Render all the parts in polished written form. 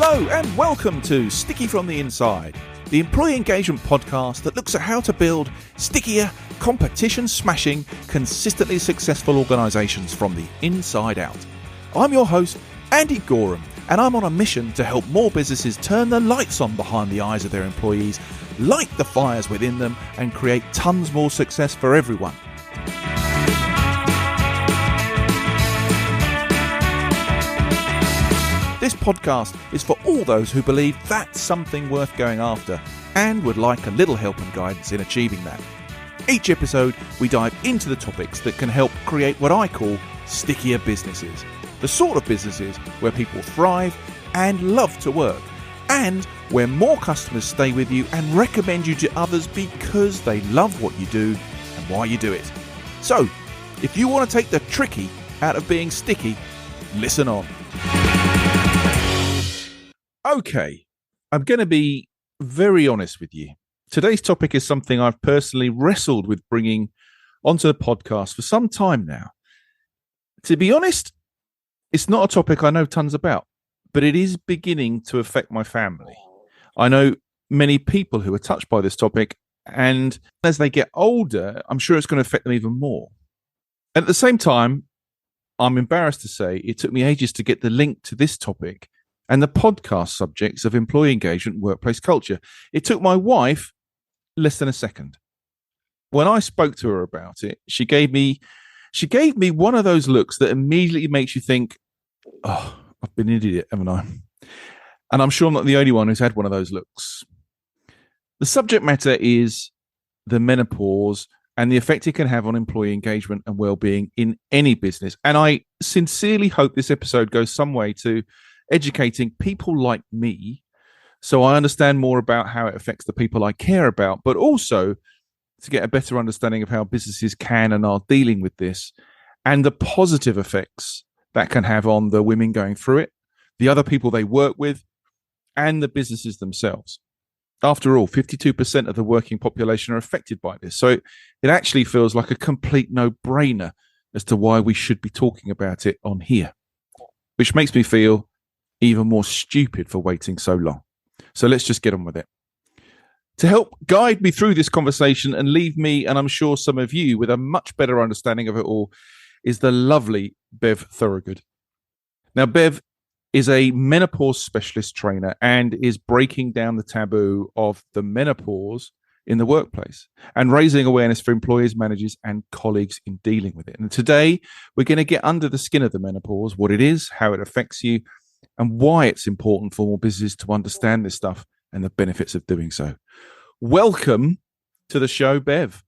Hello and welcome to Sticky from the Inside, the employee engagement podcast that looks at how to build stickier, competition-smashing, consistently successful organisations from the inside out. I'm your host, Andy Gorham, and I'm on a mission to help more businesses turn the lights on behind the eyes of their employees, light the fires within them, and create tons more success for everyone. This podcast is for all those who believe that's something worth going after and would like a little help and guidance in achieving that. Each episode, we dive into the topics that can help create what I call stickier businesses. The sort of businesses where people thrive and love to work, and where more customers stay with you and recommend you to others because they love what you do and why you do it. So, if you want to take the tricky out of being sticky, listen on. Okay, I'm going to be very honest with you. Today's topic is something I've personally wrestled with bringing onto the podcast for some time now. To be honest, it's not a topic I know tons about, but it is beginning to affect my family. I know many people who are touched by this topic, and as they get older, I'm sure it's going to affect them even more. At the same time, I'm embarrassed to say it took me ages to get the link to this topic and the podcast subjects of employee engagement and workplace culture. It took my wife less than a second. When I spoke to her about it, she gave me one of those looks that immediately makes you think, oh, I've been an idiot, haven't I? And I'm sure I'm not the only one who's had one of those looks. The subject matter is the menopause and the effect it can have on employee engagement and well-being in any business. And I sincerely hope this episode goes some way to educating people like me so I understand more about how it affects the people I care about, but also to get a better understanding of how businesses can and are dealing with this and the positive effects that can have on the women going through it, the other people they work with, and the businesses themselves. After all, 52% of the working population are affected by this. So it actually feels like a complete no-brainer as to why we should be talking about it on here, which makes me feel even more stupid for waiting so long. So let's just get on with it. To help guide me through this conversation and leave me, and I'm sure some of you, with a much better understanding of it all, is the lovely Bev Thorogood. Now, Bev is a menopause specialist trainer and is breaking down the taboo of the menopause in the workplace and raising awareness for employers, managers, and colleagues in dealing with it. And today, we're going to get under the skin of the menopause, what it is, how it affects you, and why it's important for more businesses to understand this stuff and the benefits of doing so. Welcome to the show, Bev.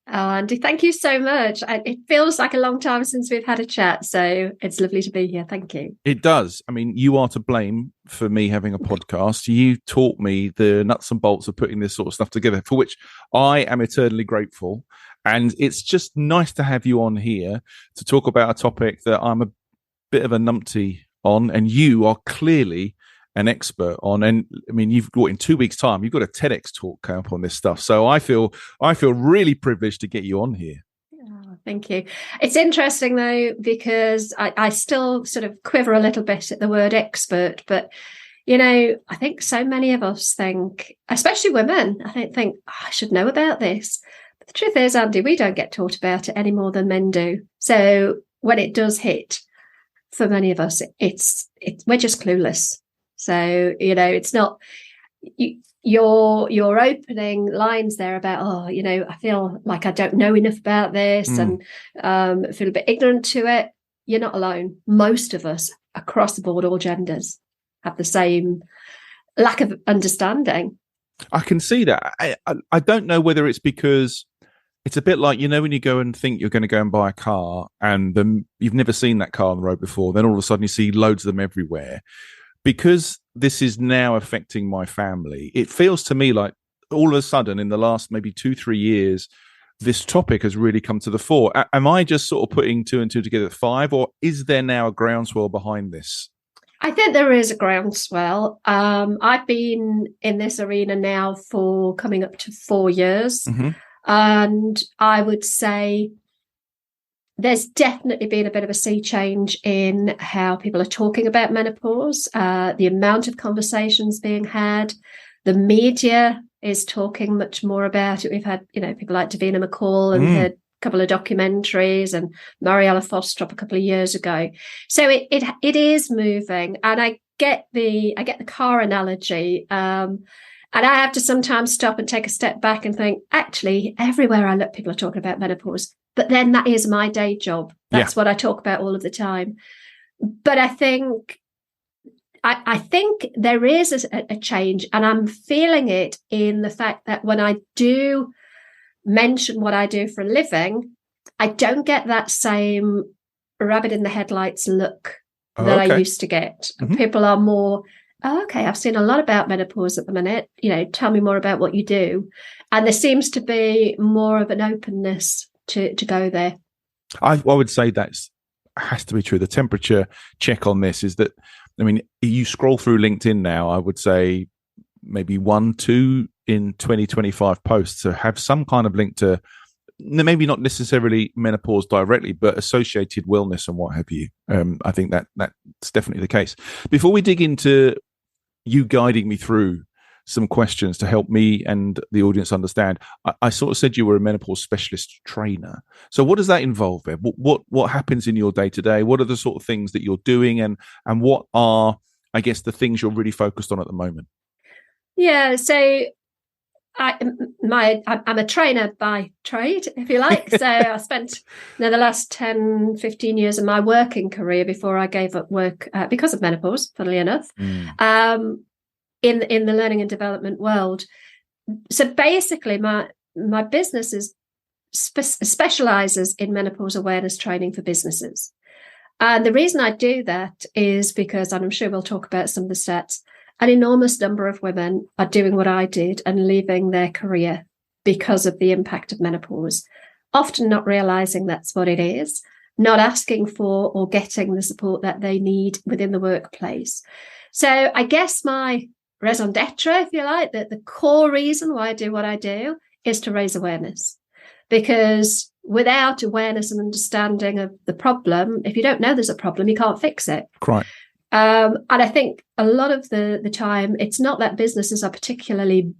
Oh, Andy, thank you so much. It feels like a long time since we've had a chat, so it's lovely to be here. Thank you. It does. I mean, you are to blame for me having a podcast. You taught me the nuts and bolts of putting this sort of stuff together, for which I am eternally grateful. And it's just nice to have you on here to talk about a topic that I'm a bit of a numpty on, and you are clearly an expert on. And I mean, you've got in 2 weeks' time, you've got a TEDx talk coming up on this stuff. So I feel really privileged to get you on here. Oh, thank you. It's interesting though, because I still sort of quiver a little bit at the word expert, but you know, I think so many of us think, especially women, think oh, I should know about this. But the truth is, Andy, we don't get taught about it any more than men do. So when it does hit, for many of us, we're just clueless. So, you know, it's not your opening lines there about, oh, you know, I feel like I don't know enough about this and feel a bit ignorant to it. You're not alone. Most of us across the board, all genders, have the same lack of understanding. I can see that. I don't know whether it's because it's a bit like, you know, when you go and think you're going to go and buy a car and you've never seen that car on the road before, then all of a sudden you see loads of them everywhere. Because this is now affecting my family, it feels to me like all of a sudden in the last maybe 2-3 years, this topic has really come to the fore. Am I just sort of putting 2 and 2 together at 5, or is there now a groundswell behind this? I think there is a groundswell. I've been in this arena now for coming up to 4 years. Mm-hmm. And I would say there's definitely been a bit of a sea change in how people are talking about menopause, the amount of conversations being had. The media is talking much more about it. We've had, people like Davina McCall and her couple of documentaries, and Mariella Fostrop a couple of years ago. So it is moving, and I get the car analogy. And I have to sometimes stop and take a step back and think, actually, everywhere I look, people are talking about menopause. But then that is my day job. That's what I talk about all of the time. But I think there is a change, and I'm feeling it in the fact that when I do mention what I do for a living, I don't get that same rabbit in the headlights look that I used to get. Mm-hmm. People are more, okay, I've seen a lot about menopause at the minute. Tell me more about what you do. And there seems to be more of an openness to go there. I would say that has to be true. The temperature check on this is that, you scroll through LinkedIn now, I would say maybe 1-2 in 2025 posts to have some kind of link to, maybe not necessarily menopause directly, but associated wellness and what have you. I think that's definitely the case. Before we dig into you guiding me through some questions to help me and the audience understand, I sort of said you were a menopause specialist trainer. So what does that involve, Ed? What happens in your day to day? What are the sort of things that you're doing, and what are, I guess, the things you're really focused on at the moment? Yeah, so I'm a trainer by trade, if you like. So I spent the last 10, 15 years of my working career before I gave up work because of menopause, funnily enough, in the learning and development world. So basically, my business is specializes in menopause awareness training for businesses. And the reason I do that is because, and I'm sure we'll talk about some of the stats, an enormous number of women are doing what I did and leaving their career because of the impact of menopause, often not realizing that's what it is, not asking for or getting the support that they need within the workplace. So I guess my raison d'etre, if you like, that the core reason why I do what I do is to raise awareness. Because without awareness and understanding of the problem, if you don't know there's a problem, you can't fix it. Right. And I think a lot of the time, it's not that businesses are particularly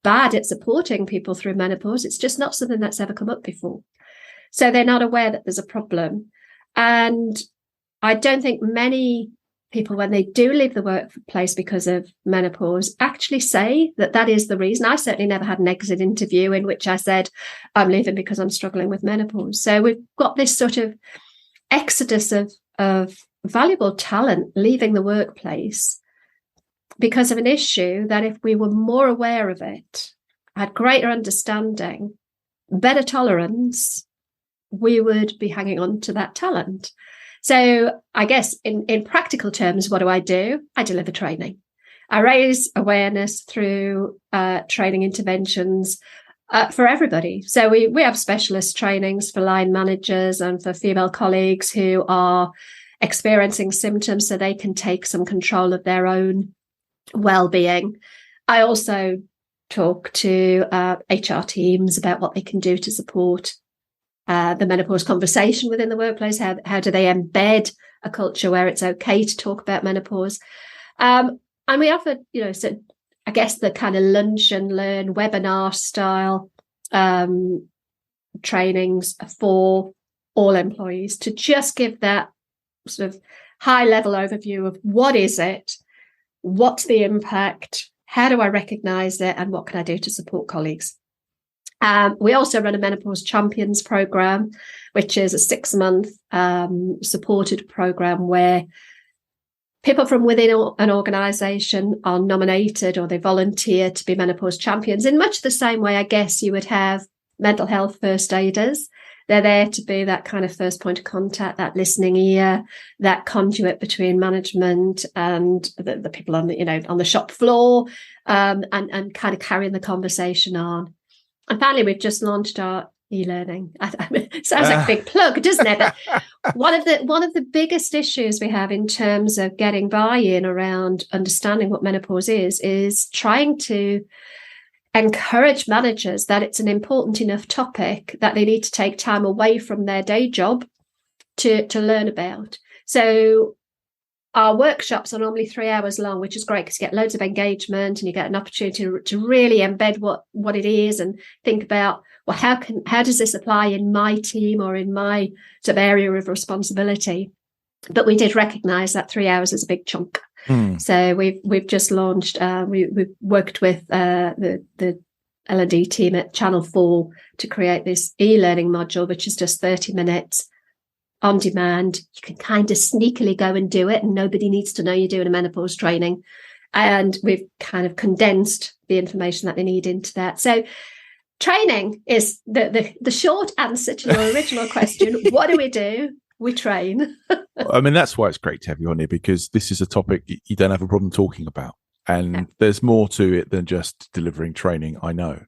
bad at supporting people through menopause. It's just not something that's ever come up before. So they're not aware that there's a problem. And I don't think many people, when they do leave the workplace because of menopause, actually say that is the reason. I certainly never had an exit interview in which I said, I'm leaving because I'm struggling with menopause. So we've got this sort of exodus of valuable talent leaving the workplace because of an issue that if we were more aware of it, had greater understanding, better tolerance, we would be hanging on to that talent. So I guess in practical terms, what do? I deliver training. I raise awareness through training interventions for everybody. So we have specialist trainings for line managers and for female colleagues who are experiencing symptoms so they can take some control of their own well-being. I also talk to HR teams about what they can do to support the menopause conversation within the workplace. How do they embed a culture where it's okay to talk about menopause? And we offer, so I guess the kind of lunch and learn webinar style trainings for all employees to just give that sort of high level overview of what is it, what's the impact, how do I recognize it, and what can I do to support colleagues. We also run a Menopause Champions program, which is a 6-month supported program where people from within an organisation are nominated or they volunteer to be menopause champions in much the same way, I guess, you would have mental health first aiders. They're there to be that kind of first point of contact, that listening ear, that conduit between management and the people on the shop floor, and kind of carrying the conversation on. And finally, we've just launched our e-learning. It sounds like a big plug, doesn't it? But one of the biggest issues we have in terms of getting buy-in around understanding what menopause is trying to encourage managers that it's an important enough topic that they need to take time away from their day job to learn about. So our workshops are normally 3 hours long, which is great because you get loads of engagement and you get an opportunity to really embed what it is and think about, well, how does this apply in my team or in my sort of area of responsibility? But we did recognise that 3 hours is a big chunk. So we've just launched. We've worked with the L&D team at Channel 4 to create this e-learning module, which is just 30 minutes on demand. You can kind of sneakily go and do it, and nobody needs to know you're doing a menopause training. And we've kind of condensed the information that they need into that. So training is the short answer to your original question. What do? We train. I mean, that's why it's great to have you on here, because this is a topic you don't have a problem talking about. And there's more to it than just delivering training, I know.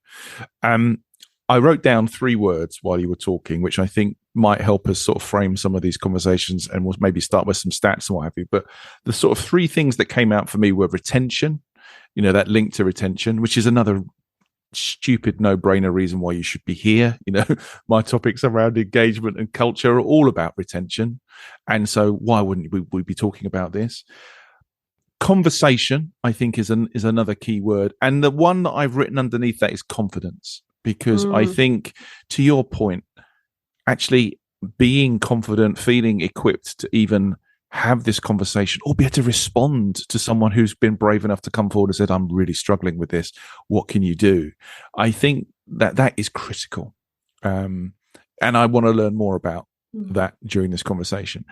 I wrote down 3 words while you were talking, which I think might help us sort of frame some of these conversations, and we'll maybe start with some stats and what have you. But the sort of 3 things that came out for me were retention, that link to retention, which is another stupid no-brainer reason why you should be here. My topics around engagement and culture are all about retention, and so why wouldn't we be talking about this? Conversation, I think, is another key word, and the one that I've written underneath that is confidence, because I think, to your point, actually being confident, feeling equipped to even have this conversation or be able to respond to someone who's been brave enough to come forward and said, I'm really struggling with this. What can you do? I think that is critical. And I want to learn more about that during this conversation.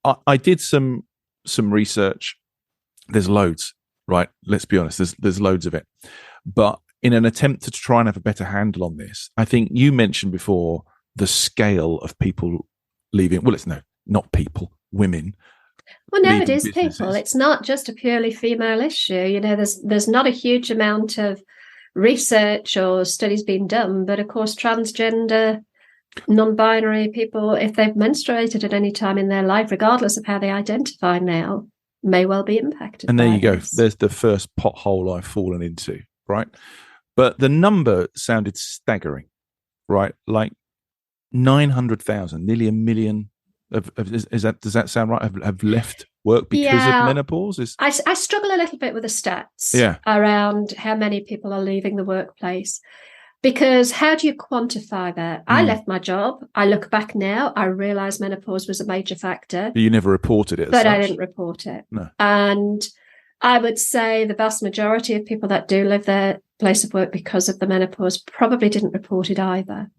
I did some research. There's loads, right? Let's be honest. There's loads of it. But in an attempt to try and have a better handle on this, I think you mentioned before the scale of people leaving. Well, not people, women. Well, no, it is businesses. People. It's not just a purely female issue. There's not a huge amount of research or studies being done, but of course, transgender, non-binary people, if they've menstruated at any time in their life, regardless of how they identify now, may well be impacted. And there you go. There's the first pothole I've fallen into, right? But the number sounded staggering, right? Like 900,000, nearly 1 million. Does that sound right? Have left work because of menopause? I struggle a little bit with the stats around how many people are leaving the workplace, because how do you quantify that? I left my job. I look back now, I realise menopause was a major factor. You never reported it, but I didn't report it. No. And I would say the vast majority of people that do leave their place of work because of the menopause probably didn't report it either.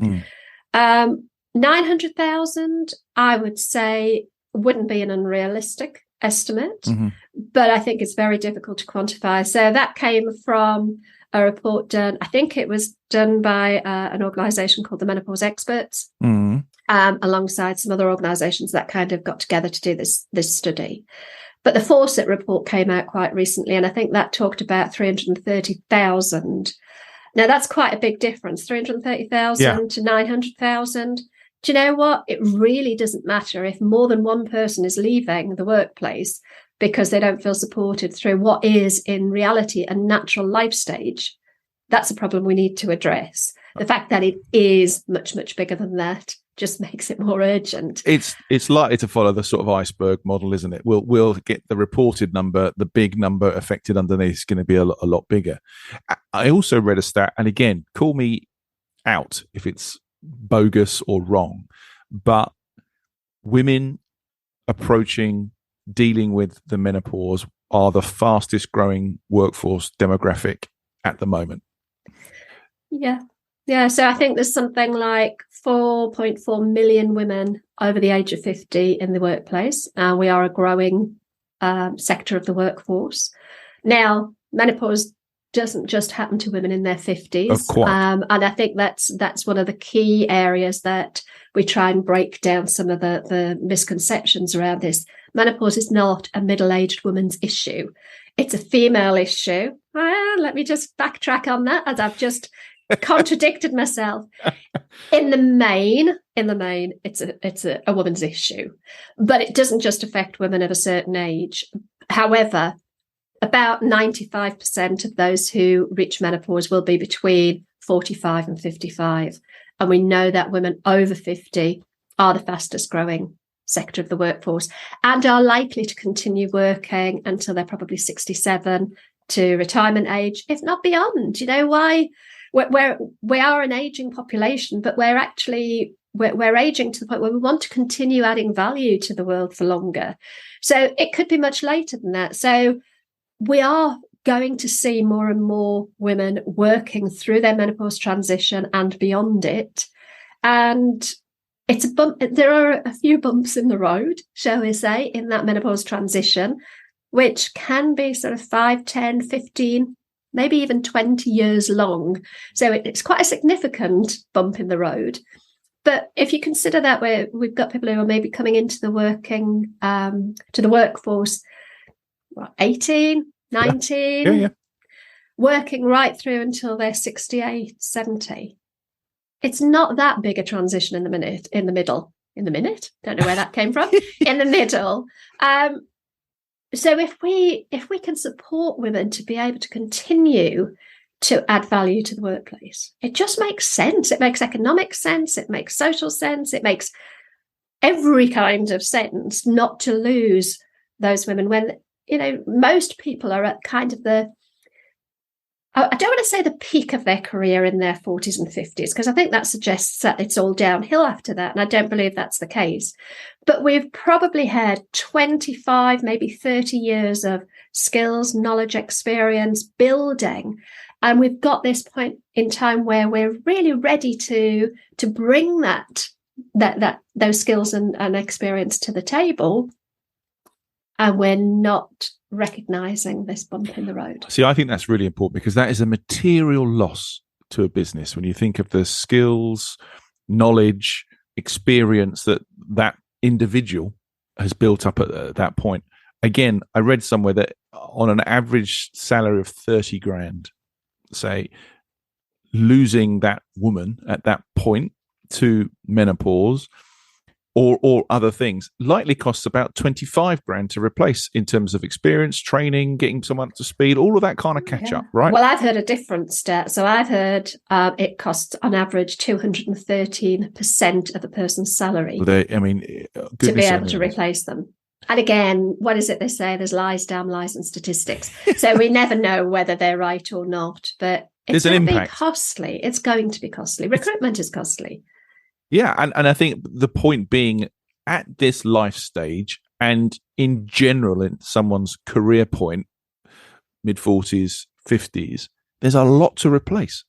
900,000, I would say, wouldn't be an unrealistic estimate, but I think it's very difficult to quantify. So that came from a report done, I think it was done by an organisation called the Menopause Experts, alongside some other organisations that kind of got together to do this study. But the Fawcett report came out quite recently, and I think that talked about 330,000. Now, that's quite a big difference, 330,000 to 900,000. Do you know what? It really doesn't matter if more than one person is leaving the workplace because they don't feel supported through what is in reality a natural life stage. That's a problem we need to address. The fact that it is much, much bigger than that just makes it more urgent. It's likely to follow the sort of iceberg model, isn't it? We'll get the reported number, the big number affected underneath is going to be a lot bigger. I also read a stat, and again, call me out if it's bogus or wrong, but women dealing with the menopause are the fastest growing workforce demographic at the moment. Yeah, so I think there's something like 4.4 million women over the age of 50 in the workplace. We are a growing sector of the workforce. Now, menopause doesn't just happen to women in their 50s. And I think that's one of the key areas that we try and break down some of the misconceptions around this. Menopause is not a middle-aged woman's issue. It's a female issue. Let me just backtrack on that, as I've just contradicted myself. In the main, it's a woman's issue, but it doesn't just affect women of a certain age. However, about 95% of those who reach menopause will be between 45 and 55. And we know that women over 50 are the fastest growing sector of the workforce and are likely to continue working until they're probably 67 to retirement age, if not beyond. Why? We are an aging population, but we're aging to the point where we want to continue adding value to the world for longer. So it could be much later than that. So we are going to see more and more women working through their menopause transition and beyond it. And it's a bump. There are a few bumps in the road, shall we say, in that menopause transition, which can be sort of 5, 10, 15, maybe even 20 years long. So it's quite a significant bump in the road. But if you consider that we've got people who are maybe coming into the workforce, 18, 19, yeah. working right through until they're 68, 70. It's not that big a transition in the middle. Don't know where that came from. In the middle. So if we can support women to be able to continue to add value to the workplace, it just makes sense. It makes economic sense. It makes social sense. It makes every kind of sense not to lose those women when, most people are at kind of I don't want to say the peak of their career in their 40s and 50s, because I think that suggests that it's all downhill after that. And I don't believe that's the case. But we've probably had 25, maybe 30 years of skills, knowledge, experience building. And we've got this point in time where we're really ready to bring those skills and experience to the table. And we're not recognizing this bump in the road. See, I think that's really important because that is a material loss to a business when you think of the skills, knowledge, experience that individual has built up at that point. Again, I read somewhere that on an average salary of 30 grand, say, losing that woman at that point to menopause or other things likely costs about 25 grand to replace in terms of experience, training, getting someone up to speed, all of that kind of catch up, right? Well, I've heard a different stat. So I've heard it costs on average 213% of a person's salary to be able to replace them. And again, what is it they say? There's lies, damn lies, and statistics. So we never know whether they're right or not. But it's going to be costly. It's going to be costly. Recruitment is costly. Yeah, and I think the point being at this life stage and in general in someone's career point, mid-40s, 50s, there's a lot to replace.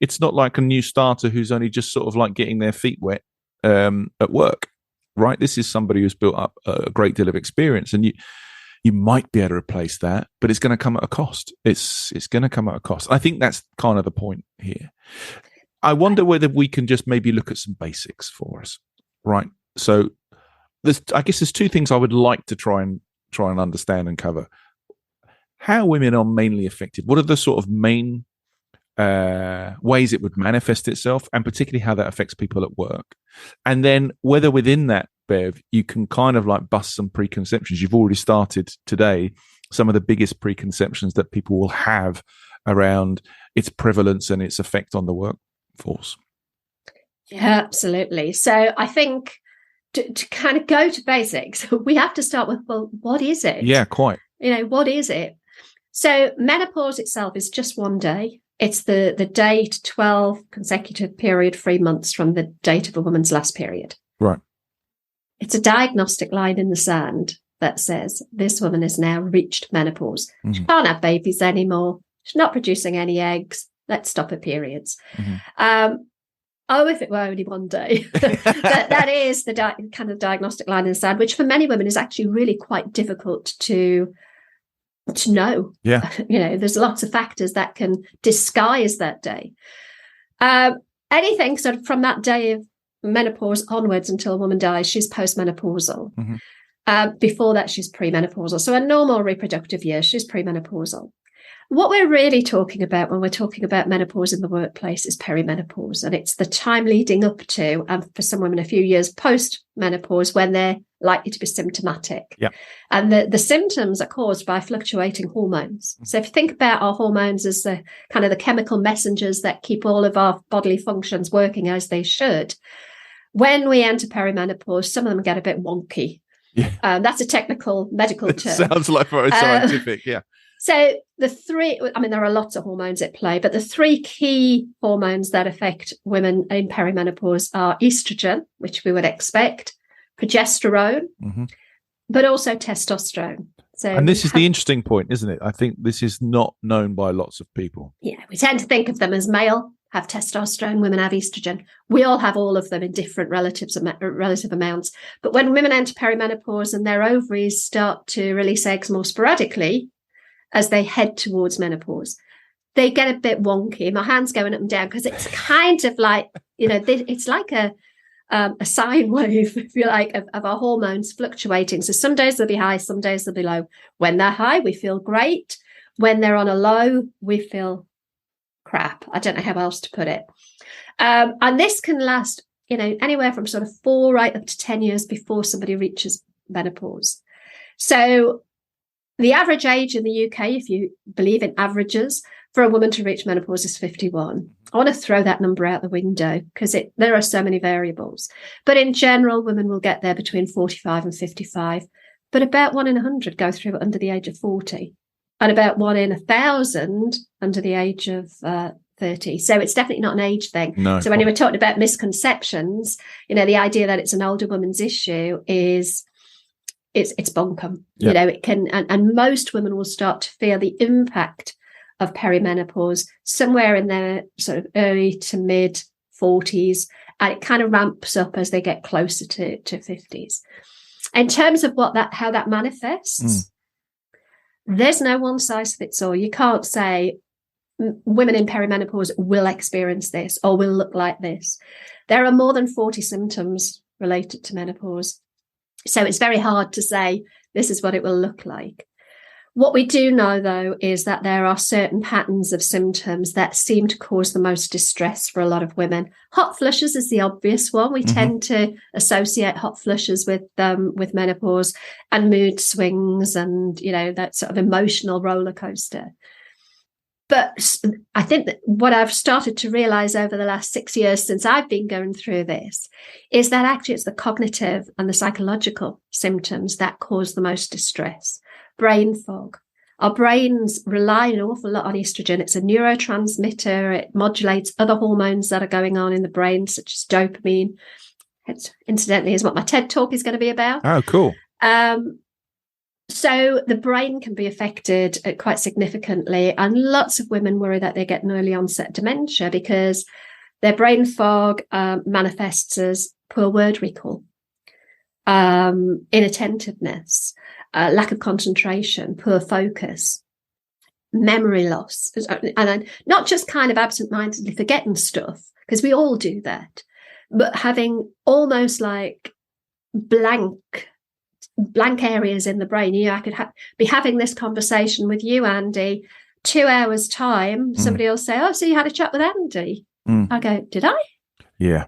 It's not like a new starter who's only just sort of like getting their feet wet at work, right? This is somebody who's built up a great deal of experience, and you might be able to replace that, but it's going to come at a cost. It's going to come at a cost. I think that's kind of the point here. I wonder whether we can just maybe look at some basics for us, right? So I guess there's two things I would like to try and understand and cover. How women are mainly affected. What are the sort of main ways it would manifest itself, and particularly how that affects people at work? And then whether within that, Bev, you can kind of like bust some preconceptions. You've already started today some of the biggest preconceptions that people will have around its prevalence and its effect on the workforce. Yeah, absolutely. So I think to kind of go to basics, we have to start with, well, what is it? Yeah, quite. What is it? So menopause itself is just one day. It's the date, 12 consecutive period, 3 months from the date of a woman's last period. Right. It's a diagnostic line in the sand that says this woman has now reached menopause. Mm-hmm. She can't have babies anymore. She's not producing any eggs. Let's stop her periods. Mm-hmm. If it were only one day. that is the kind of diagnostic line in the sand, which for many women is actually really quite difficult to know. Yeah. There's lots of factors that can disguise that day. Anything sort of from that day of menopause onwards until a woman dies, she's postmenopausal. Mm-hmm. Before that, she's premenopausal. So a normal reproductive year, she's premenopausal. What we're really talking about when we're talking about menopause in the workplace is perimenopause. And it's the time leading up to, and for some women, a few years post-menopause when they're likely to be symptomatic. Yeah. And the symptoms are caused by fluctuating hormones. So if you think about our hormones as the kind of the chemical messengers that keep all of our bodily functions working as they should, When we enter perimenopause, some of them get a bit wonky. Yeah. That's a technical medical term. Sounds like very scientific, yeah. So there are lots of hormones at play, but the three key hormones that affect women in perimenopause are estrogen, which we would expect, progesterone, but also testosterone. So, and this is the interesting point, isn't it? I think this is not known by lots of people. Yeah, we tend to think of them as male, have testosterone, women have estrogen. We all have all of them in different relative amounts. But when women enter perimenopause and their ovaries start to release eggs more sporadically as they head towards menopause, they get a bit wonky. My hand's going up and down because it's kind of like, it's like a sine wave, if you like, of our hormones fluctuating. So some days they'll be high, some days they'll be low. When they're high, we feel great. When they're on a low, we feel crap. I don't know how else to put it. And this can last, anywhere from sort of 4 right up to 10 years before somebody reaches menopause. So the average age in the UK, if you believe in averages, for a woman to reach menopause is 51. I want to throw that number out the window because there are so many variables. But in general, women will get there between 45 and 55. But about 1 in 100 go through it under the age of 40. And about 1 in 1,000 under the age of 30. So it's definitely not an age thing. No. So when you were talking about misconceptions, the idea that it's an older woman's issue is it's bunkum. Yeah. It can, and most women will start to feel the impact of perimenopause somewhere in their sort of early to mid 40s, and it kind of ramps up as they get closer to 50s. In terms of how that manifests, there's no one size fits all. You can't say women in perimenopause will experience this or will look like this. There are more than 40 symptoms related to menopause. So it's very hard to say this is what it will look like. What we do know, though, is that there are certain patterns of symptoms that seem to cause the most distress for a lot of women. Hot flushes is the obvious one. We tend to associate hot flushes with menopause and mood swings and, that sort of emotional roller coaster. But I think that what I've started to realize over the last 6 years since I've been going through this is that actually it's the cognitive and the psychological symptoms that cause the most distress. Brain fog. Our brains rely an awful lot on estrogen. It's a neurotransmitter. It modulates other hormones that are going on in the brain, such as dopamine. It, incidentally, is what my TED talk is going to be about. Oh, cool. So the brain can be affected quite significantly, and lots of women worry that they get an early onset dementia because their brain fog manifests as poor word recall, inattentiveness, lack of concentration, poor focus, memory loss, and not just kind of absent-mindedly forgetting stuff, because we all do that, but having almost like blank areas in the brain. I could be having this conversation with you, Andy, 2 hours time. Somebody will say, "Oh, so you had a chat with Andy?" I go, "Did I? Yeah.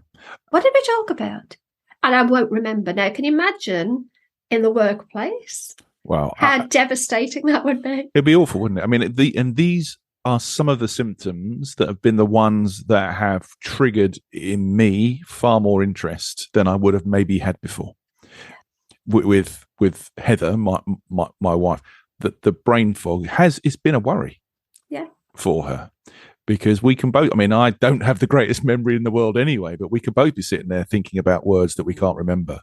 What did we talk about?" And I won't remember. Now, can you imagine in the workplace? Wow. How devastating that would be. It'd be awful, wouldn't it? I mean, these are some of the symptoms that have been the ones that have triggered in me far more interest than I would have maybe had before. With Heather, my wife, that the brain fog it's been a worry, for her, because we can both. I mean, I don't have the greatest memory in the world anyway, but we could both be sitting there thinking about words that we can't remember,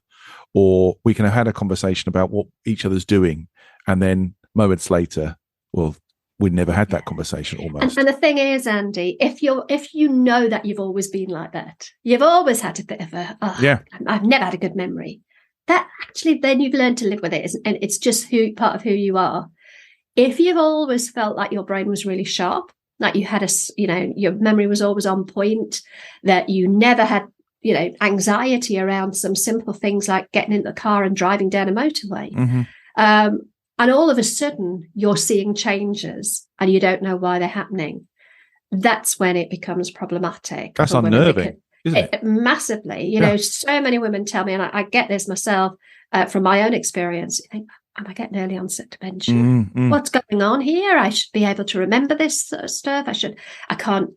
or we can have had a conversation about what each other's doing, and then moments later, well, we never had that conversation almost. And the thing is, Andy, if you know that you've always been like that, you've always had a bit of I've never had a good memory. That actually, then you've learned to live with it, and it's just part of who you are. If you've always felt like your brain was really sharp, like you had your memory was always on point, that you never had, anxiety around some simple things like getting in the car and driving down a motorway, and all of a sudden you're seeing changes and you don't know why they're happening, that's when it becomes problematic. That's unnerving. Isn't it? Massively. So many women tell me, and I get this myself from my own experience, you think, am I getting early onset dementia? What's going on here? I should be able to remember this sort of stuff. I can't,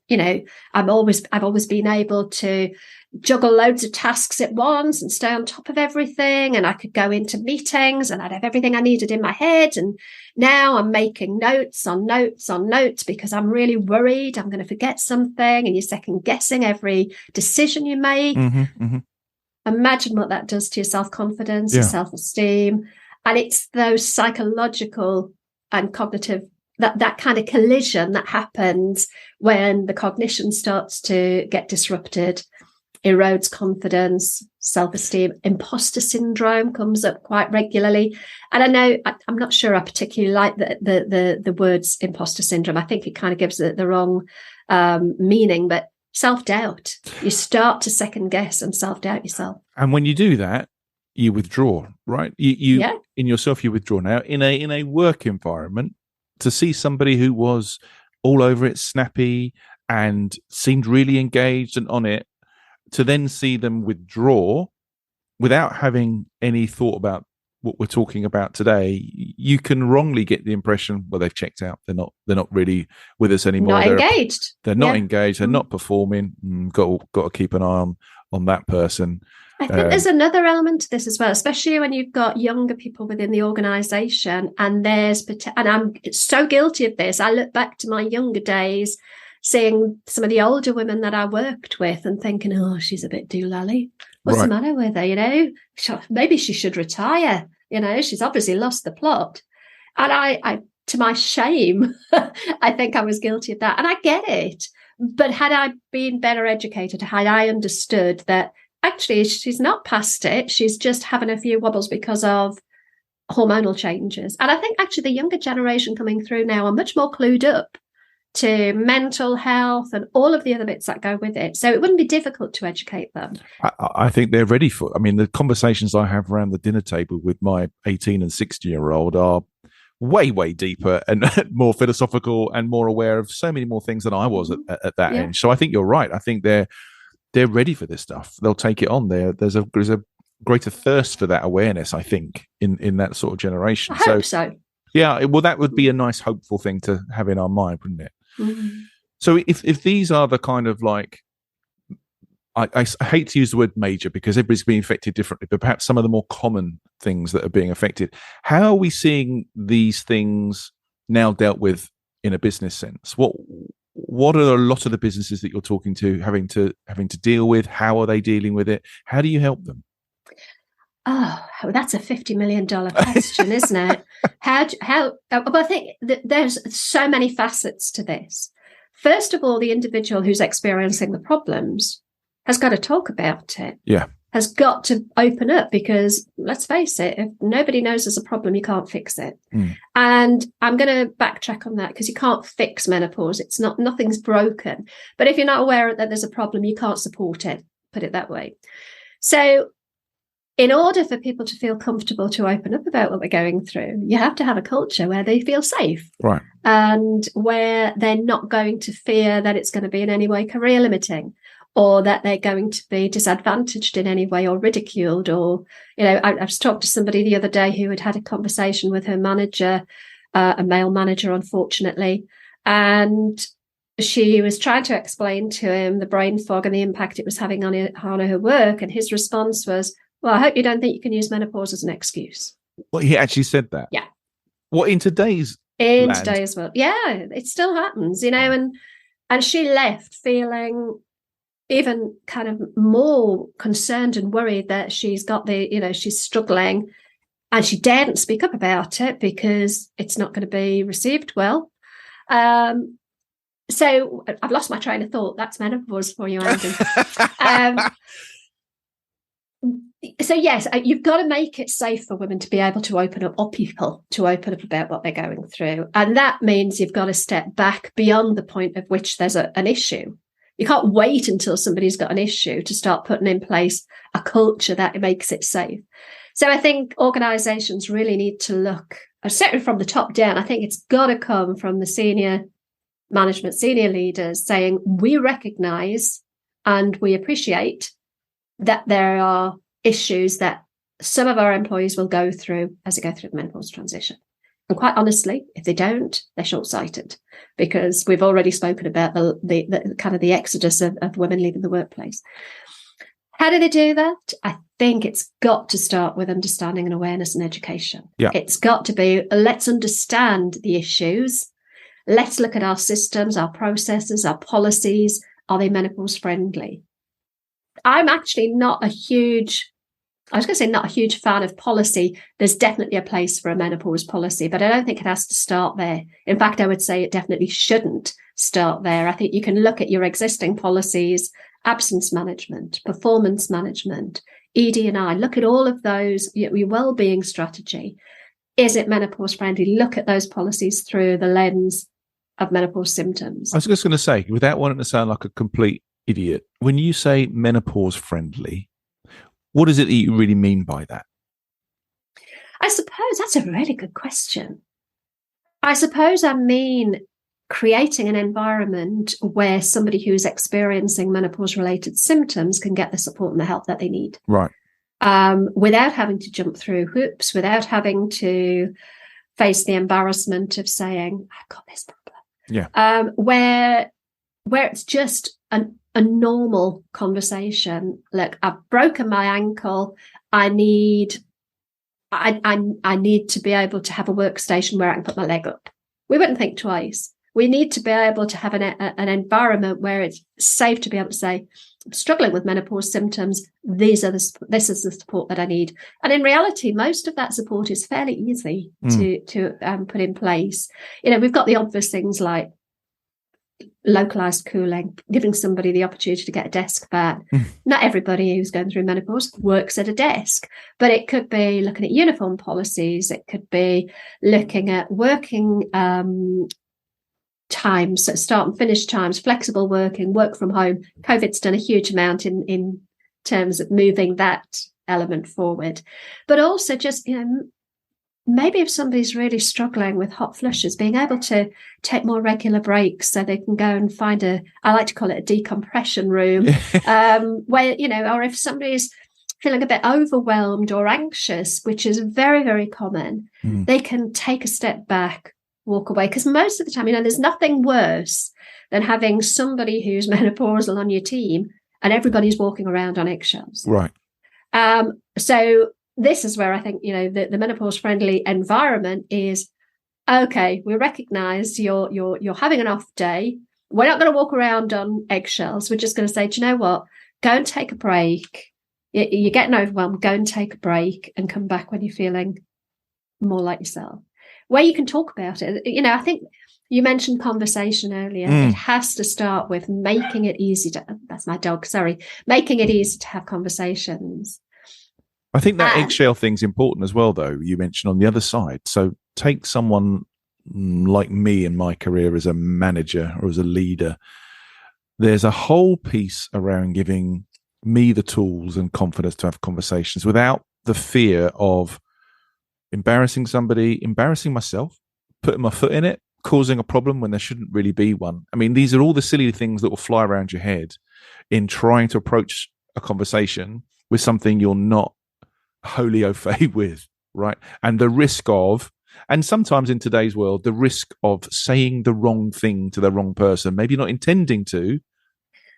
I've always been able to juggle loads of tasks at once and stay on top of everything. And I could go into meetings and I'd have everything I needed in my head. And now I'm making notes on notes on notes because I'm really worried I'm going to forget something, and you're second guessing every decision you make. Imagine what that does to your self-confidence, your self-esteem. And it's those psychological and cognitive, that kind of collision that happens when the cognition starts to get disrupted, erodes confidence, self-esteem. Imposter syndrome comes up quite regularly. And I know, I'm not sure I particularly like the words imposter syndrome. I think it kind of gives it the wrong meaning, but self-doubt. You start to second guess and self-doubt yourself. And when you do that, you withdraw, right? You in yourself, you withdraw. Now, in a work environment, to see somebody who was all over it, snappy, and seemed really engaged and on it, to then see them withdraw without having any thought about what we're talking about today, you can wrongly get the impression, well, they've checked out. They're not really with us anymore. Not engaged. They're not engaged. They're not performing. Got to keep an eye on that person. I think there's another element to this as well, especially when you've got younger people within the organisation, and I'm so guilty of this. I look back to my younger days, seeing some of the older women that I worked with and thinking, oh, she's a bit doolally. What's the matter with her? Maybe she should retire. She's obviously lost the plot. And I to my shame, I think I was guilty of that. And I get it. But had I been better educated, had I understood that actually she's not past it, she's just having a few wobbles because of hormonal changes. And I think actually the younger generation coming through now are much more clued up to mental health and all of the other bits that go with it. So it wouldn't be difficult to educate them. I think they're ready for it. I mean, the conversations I have around the dinner table with my 18 and 60-year-old are way, way deeper and more philosophical and more aware of so many more things than I was at that age. So I think you're right. I think they're ready for this stuff. They'll take it on. There's a greater thirst for that awareness, I think, in that sort of generation. I hope so. Yeah, well, that would be a nice, hopeful thing to have in our mind, wouldn't it? So if these are the kind of like, I hate to use the word major because everybody's being affected differently, but perhaps some of the more common things that are being affected, how are we seeing these things now dealt with in a business sense? What are a lot of the businesses that you're talking to having to deal with? How are they dealing with it? How do you help them? Oh, that's a $50 million question, isn't it? Well, I think that there's so many facets to this. First of all, the individual who's experiencing the problems has got to talk about it. Yeah. Has got to open up, because let's face it, if nobody knows there's a problem, you can't fix it. And I'm going to backtrack on that, because you can't fix menopause. Nothing's broken. But if you're not aware that there's a problem, you can't support it, put it that way. So in order for people to feel comfortable to open up about what they're going through, you have to have a culture where they feel safe. Right. And where they're not going to fear that it's going to be in any way career limiting, or that they're going to be disadvantaged in any way or ridiculed. Or, I was talking to somebody the other day who had a conversation with her manager, a male manager, unfortunately, and she was trying to explain to him the brain fog and the impact it was having on her work. And his response was, well, I hope you don't think you can use menopause as an excuse. Well, he actually said that. Yeah. What, in today's world? Yeah, it still happens, and she left feeling even kind of more concerned and worried that she's got she's struggling, and she daren't speak up about it because it's not going to be received well. So I've lost my train of thought. That's menopause for you, Andy. So yes, you've got to make it safe for women to be able to open up, or people to open up about what they're going through. And that means you've got to step back beyond the point of which there's an issue. You can't wait until somebody's got an issue to start putting in place a culture that makes it safe. So I think organisations really need to look, certainly from the top down, I think it's got to come from the senior management, senior leaders saying, we recognise and we appreciate that there are issues that some of our employees will go through as they go through the menopause transition. And quite honestly, if they don't, they're short-sighted, because we've already spoken about the kind of the exodus of women leaving the workplace. How do they do that? I think it's got to start with understanding and awareness and education. Yeah. It's got to be, let's understand the issues. Let's look at our systems, our processes, our policies. Are they menopause friendly? I'm actually not a huge fan of policy. There's definitely a place for a menopause policy, but I don't think it has to start there. In fact, I would say it definitely shouldn't start there. I think you can look at your existing policies, absence management, performance management, ED&I, look at all of those, your well-being strategy. Is it menopause friendly? Look at those policies through the lens of menopause symptoms. I was just going to say, without wanting to sound like a complete idiot, when you say menopause friendly, what is it that you really mean by that? I suppose that's a really good question. I suppose I mean creating an environment where somebody who is experiencing menopause-related symptoms can get the support and the help that they need. Right. Without having to jump through hoops, without having to face the embarrassment of saying, I've got this problem. Yeah. Where it's just a normal conversation. Look, I've broken my ankle. I need to be able to have a workstation where I can put my leg up. We wouldn't think twice. We need to be able to have an environment where it's safe to be able to say, I'm struggling with menopause symptoms. This is the support that I need. And in reality, most of that support is fairly easy to put in place. We've got the obvious things like localized cooling, giving somebody the opportunity to get a desk fan. Not everybody who's going through menopause works at a desk, but it could be looking at uniform policies. It could be looking at working times, so start and finish times, flexible working, work from home. COVID's done a huge amount in terms of moving that element forward. But also just, maybe if somebody's really struggling with hot flushes, being able to take more regular breaks so they can go and find I like to call it a decompression room, where, or if somebody's feeling a bit overwhelmed or anxious, which is very, very common, they can take a step back, walk away. Because most of the time, there's nothing worse than having somebody who's menopausal on your team and everybody's walking around on eggshells. Right. So this is where I think, the menopause friendly environment is, okay, we recognize you're having an off day. We're not going to walk around on eggshells. We're just going to say, do you know what? Go and take a break. You're getting overwhelmed. Go and take a break and come back when you're feeling more like yourself. Where you can talk about it. I think you mentioned conversation earlier. It has to start with making it easy that's my dog, sorry. Making it easy to have conversations. I think that eggshell thing's important as well, though, you mentioned on the other side. So take someone like me in my career as a manager or as a leader. There's a whole piece around giving me the tools and confidence to have conversations without the fear of embarrassing somebody, embarrassing myself, putting my foot in it, causing a problem when there shouldn't really be one. I mean, these are all the silly things that will fly around your head in trying to approach a conversation with something you're not wholly au fait with, right? And the risk of, and sometimes in today's world, the risk of saying the wrong thing to the wrong person, maybe not intending to,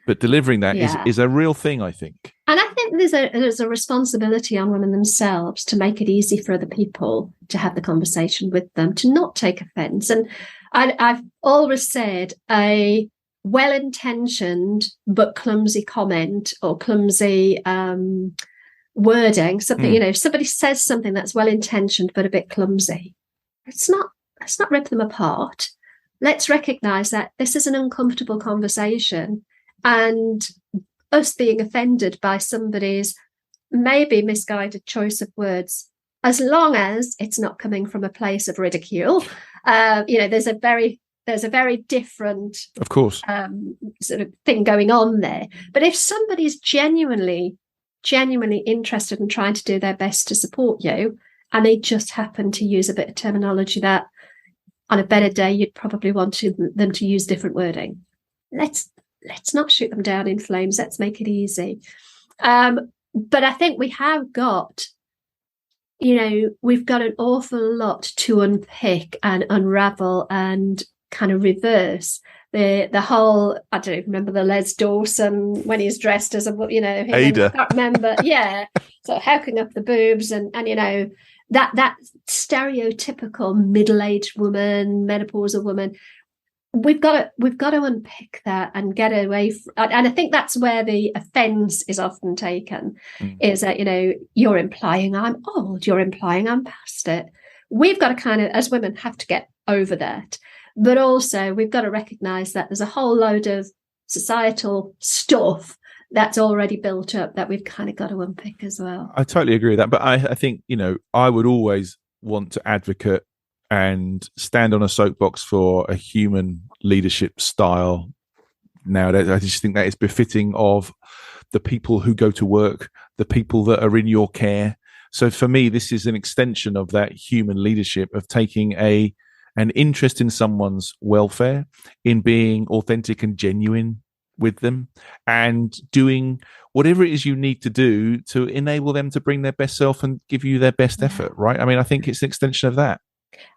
but delivering that is a real thing, I think. And I think there's a responsibility on women themselves to make it easy for other people to have the conversation with them, to not take offence. And I've always said a well-intentioned but clumsy comment or clumsy wording, something, if somebody says something that's well-intentioned but a bit clumsy, let's not rip them apart. Let's recognise that this is an uncomfortable conversation, and us being offended by somebody's maybe misguided choice of words, as long as it's not coming from a place of ridicule, there's a very different, of course, sort of thing going on there. But if somebody's genuinely interested in trying to do their best to support you, and they just happen to use a bit of terminology that on a better day you'd probably want them to use different wording, let's not shoot them down in flames. Let's make it easy. But I think we have got we've got an awful lot to unpick and unravel and kind of reverse. The whole, I don't even remember the Les Dawson when he's dressed as Ada. I can't remember. Yeah. So hooking up the boobs and that stereotypical middle-aged woman, menopausal woman. We've got to unpick that and get away and I think that's where the offense is often taken, is that you're implying I'm old, you're implying I'm past it. We've got to kind of, as women, have to get over that, but also we've got to recognize that there's a whole load of societal stuff that's already built up that we've kind of got to unpick as well. I totally agree with that, but I think I would always want to advocate and stand on a soapbox for a human leadership style nowadays. I just think that is befitting of the people who go to work, the people that are in your care. So for me, this is an extension of that human leadership, of taking an interest in someone's welfare, in being authentic and genuine with them, and doing whatever it is you need to do to enable them to bring their best self and give you their best effort, right? I mean, I think it's an extension of that.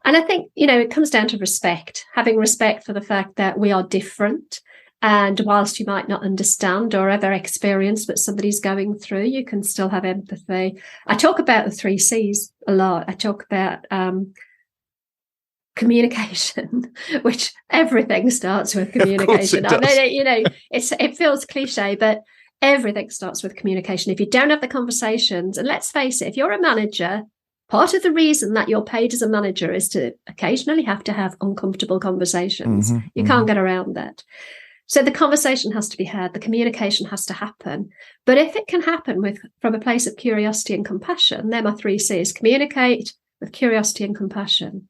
And I think, it comes down to respect, having respect for the fact that we are different. And whilst you might not understand or ever experience what somebody's going through, you can still have empathy. I talk about the 3 C's a lot. I talk about communication, which everything starts with communication. Of course it does. It feels cliche, but everything starts with communication. If you don't have the conversations, and let's face it, if you're a manager, part of the reason that you're paid as a manager is to occasionally have to have uncomfortable conversations. You can't get around that. So the conversation has to be had, the communication has to happen. But if it can happen from a place of curiosity and compassion, they're my 3 C's: communicate with curiosity and compassion.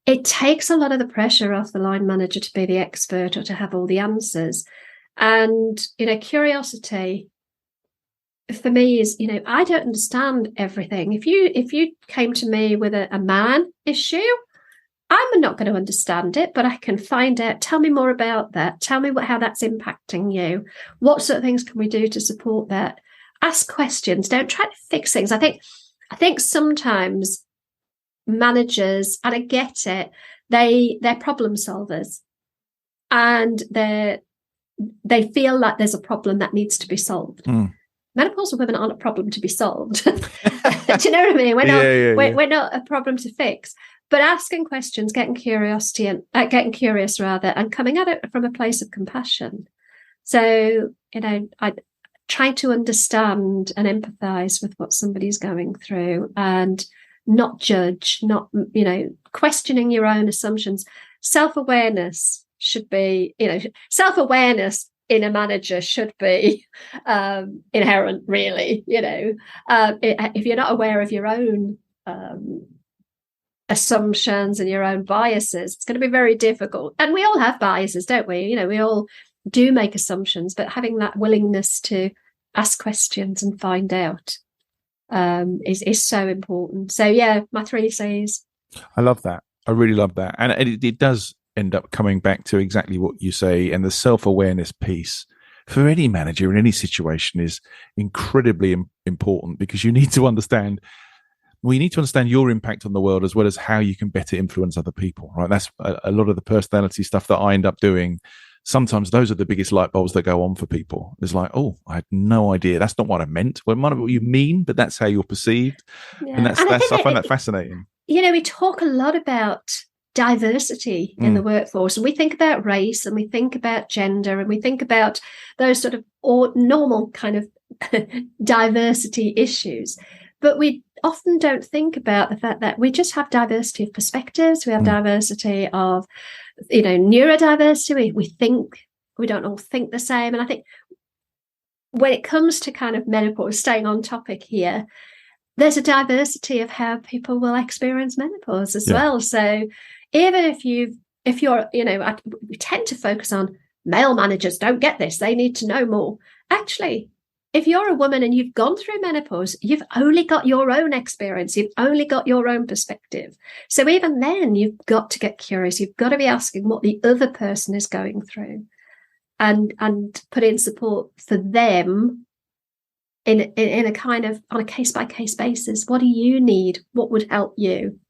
It takes a lot of the pressure off the line manager to be the expert or to have all the answers. And, curiosity for me is, I don't understand everything. If you came to me with a man issue, I'm not going to understand it, but I can find out. Tell me more about that. Tell me how that's impacting you. What sort of things can we do to support that? Ask questions. Don't try to fix things. I think sometimes managers, and I get it, they're problem solvers, and they feel like there's a problem that needs to be solved. Menopausal women aren't a problem to be solved. Do you know what I mean? We're not a problem to fix. But asking questions, getting curious rather, and coming at it from a place of compassion. So, I try to understand and empathize with what somebody's going through, and not judge, not, questioning your own assumptions. Self-awareness should be, self-awareness in a manager should be inherent, really. If you're not aware of your own assumptions and your own biases, it's going to be very difficult. And we all have biases, don't we? We all do make assumptions, but having that willingness to ask questions and find out is so important. So yeah, my 3 C's. I love that. I really love that. And it does end up coming back to exactly what you say, and the self-awareness piece for any manager in any situation is incredibly important, because you need to understand your impact on the world, as well as how you can better influence other people, right? That's a lot of the personality stuff that I end up doing. Sometimes those are the biggest light bulbs that go on for people. It's like, oh, I had no idea. That's not what I meant. Well, it might not be what you mean, but that's how you're perceived. Yeah. And I find that fascinating. We talk a lot about diversity in the workforce, and we think about race, and we think about gender, and we think about those sort of normal kind of diversity issues. But we often don't think about the fact that we just have diversity of perspectives. We have diversity of, neurodiversity. We don't all think the same. And I think when it comes to kind of menopause, staying on topic here, there's a diversity of how people will experience menopause as well. So even if you're, we tend to focus on male managers don't get this, they need to know more. Actually, if you're a woman and you've gone through menopause, you've only got your own experience. You've only got your own perspective. So even then, you've got to get curious. You've got to be asking what the other person is going through, and put in support for them in a kind of on a case-by-case basis. What do you need? What would help you?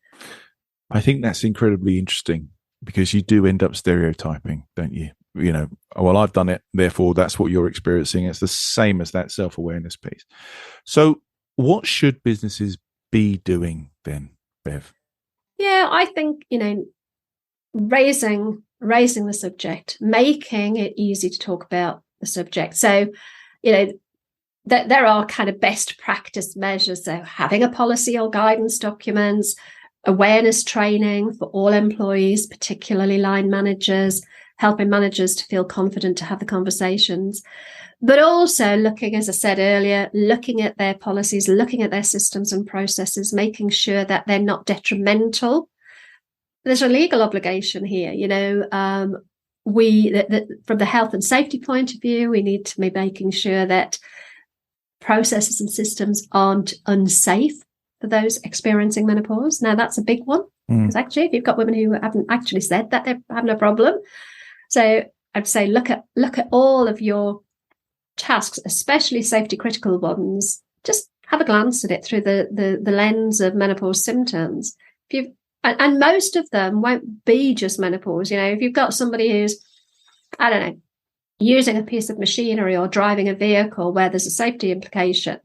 I think that's incredibly interesting because you do end up stereotyping, don't you? You know, well, I've done it, therefore that's what you're experiencing. It's the same as that self-awareness piece. So what should businesses be doing then, Bev? Yeah, I think, raising the subject, making it easy to talk about the subject. So, there are kind of best practice measures. So having a policy or guidance documents, awareness training for all employees, particularly line managers, helping managers to feel confident to have the conversations, but also looking, as I said earlier, looking at their policies, looking at their systems and processes, making sure that they're not detrimental. There's a legal obligation here, from the health and safety point of view, we need to be making sure that processes and systems aren't unsafe for those experiencing menopause. Now, that's a big one, because actually, if you've got women who haven't actually said that they're having a problem, so I'd say look at all of your tasks, especially safety critical ones. Just have a glance at it through the lens of menopause symptoms. And most of them won't be just menopause. If you've got somebody who's, I don't know, using a piece of machinery or driving a vehicle where there's a safety implication,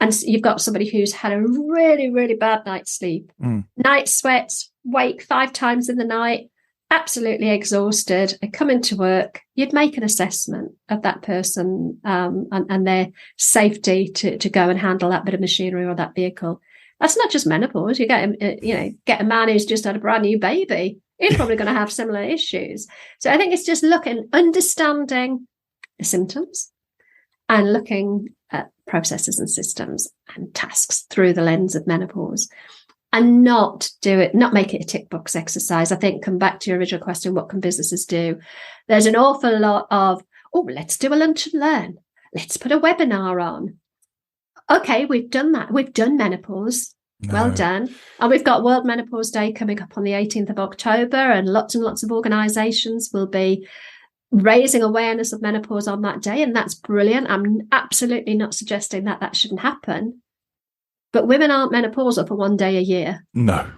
and you've got somebody who's had a really, really bad night's sleep, night sweats, wake 5 times in the night, absolutely exhausted, and come into work, you'd make an assessment of that person and their safety to go and handle that bit of machinery or that vehicle. That's not just menopause. You get a man who's just had a brand new baby. He's probably going to have similar issues. So I think it's just understanding the symptoms and looking at processes and systems and tasks through the lens of menopause, and not make it a tick box exercise. I think, come back to your original question, what can businesses do? There's an awful lot of, let's do a lunch and learn. Let's put a webinar on. Okay, we've done that. We've done menopause. No. Well done. And we've got World Menopause Day coming up on the 18th of October, and lots of organisations will be raising awareness of menopause on that day, and that's brilliant. I'm absolutely not suggesting that shouldn't happen. But women aren't menopausal for one day a year. No.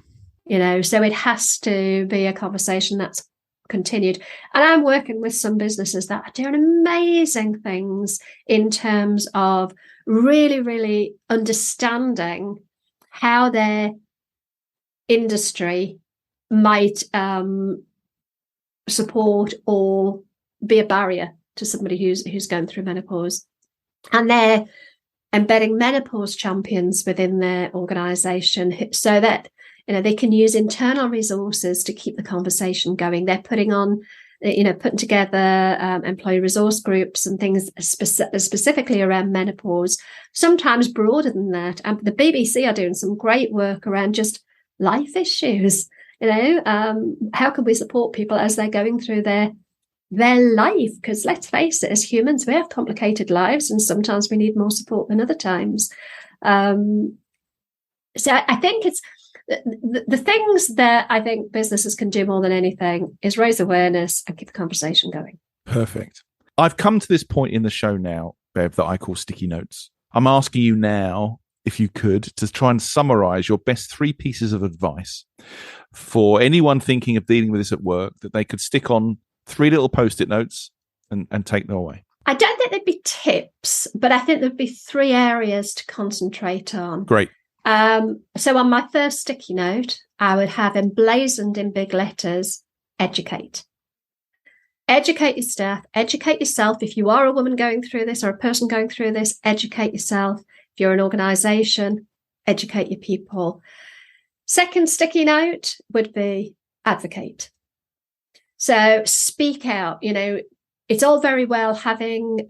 So it has to be a conversation that's continued. And I'm working with some businesses that are doing amazing things in terms of really, really understanding how their industry might support or be a barrier to somebody who's going through menopause. And they're embedding menopause champions within their organisation so that they can use internal resources to keep the conversation going. They're putting together employee resource groups and things specifically around menopause, sometimes broader than that. And the BBC are doing some great work around just life issues. How can we support people as they're going through their life? Because let's face it, as humans, we have complicated lives, and sometimes we need more support than other times. So I think it's the things that I think businesses can do more than anything is raise awareness and keep the conversation going. Perfect. I've come to this point in the show now, Bev, that I call sticky notes. I'm asking you now, if you could, to try and summarize your best 3 pieces of advice for anyone thinking of dealing with this at work, that they could stick on 3 little Post-it notes and take them away. I don't think there'd be tips, but I think there'd be 3 areas to concentrate on. Great. So on my first sticky note, I would have emblazoned in big letters, educate. Educate your staff, educate yourself. If you are a woman going through this or a person going through this, educate yourself. If you're an organisation, educate your people. Second sticky note would be advocate. So speak out. It's all very well having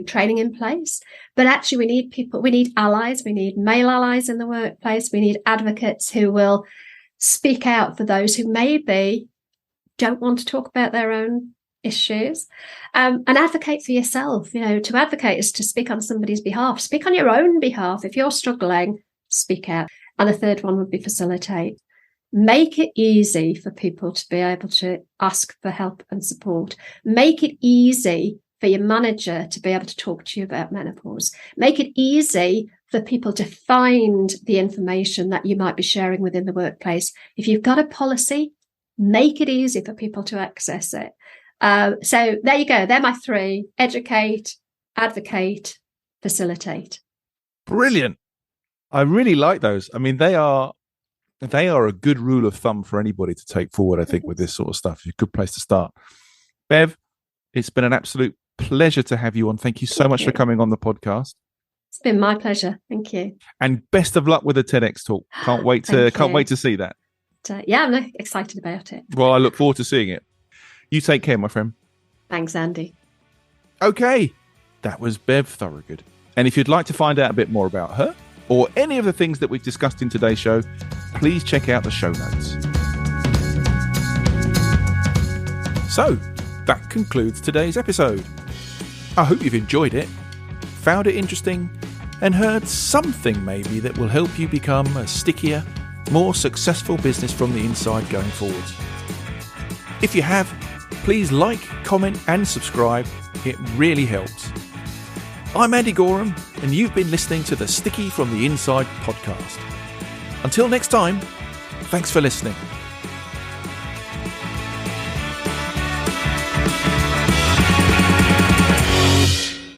training in place, but actually we need people, we need allies, we need male allies in the workplace, we need advocates who will speak out for those who maybe don't want to talk about their own issues, and advocate for yourself. To advocate is to speak on somebody's behalf, speak on your own behalf. If you're struggling, speak out. And the third one would be facilitate. Make it easy for people to be able to ask for help and support. Make it easy for your manager to be able to talk to you about menopause. Make it easy for people to find the information that you might be sharing within the workplace. If you've got a policy, make it easy for people to access it. So there you go. They're my 3: educate, advocate, facilitate. Brilliant. I really like those. I mean, they are a good rule of thumb for anybody to take forward, I think, with this sort of stuff. It's a good place to start. Bev, it's been an absolute pleasure to have you on. Thank you so much for coming on the podcast. It's been my pleasure. Thank you. And best of luck with the TEDx talk. Can't wait to see that. Yeah, I'm excited about it. Well, I look forward to seeing it. You take care, my friend. Thanks, Andy. Okay, that was Bev Thorogood. And if you'd like to find out a bit more about her or any of the things that we've discussed in today's show, please check out the show notes. So, that concludes today's episode. I hope you've enjoyed it, found it interesting, and heard something maybe that will help you become a stickier, more successful business from the inside going forwards. If you have, please like, comment, and subscribe. It really helps. I'm Andy Gorham, and you've been listening to the Sticky from the Inside podcast. Until next time, thanks for listening.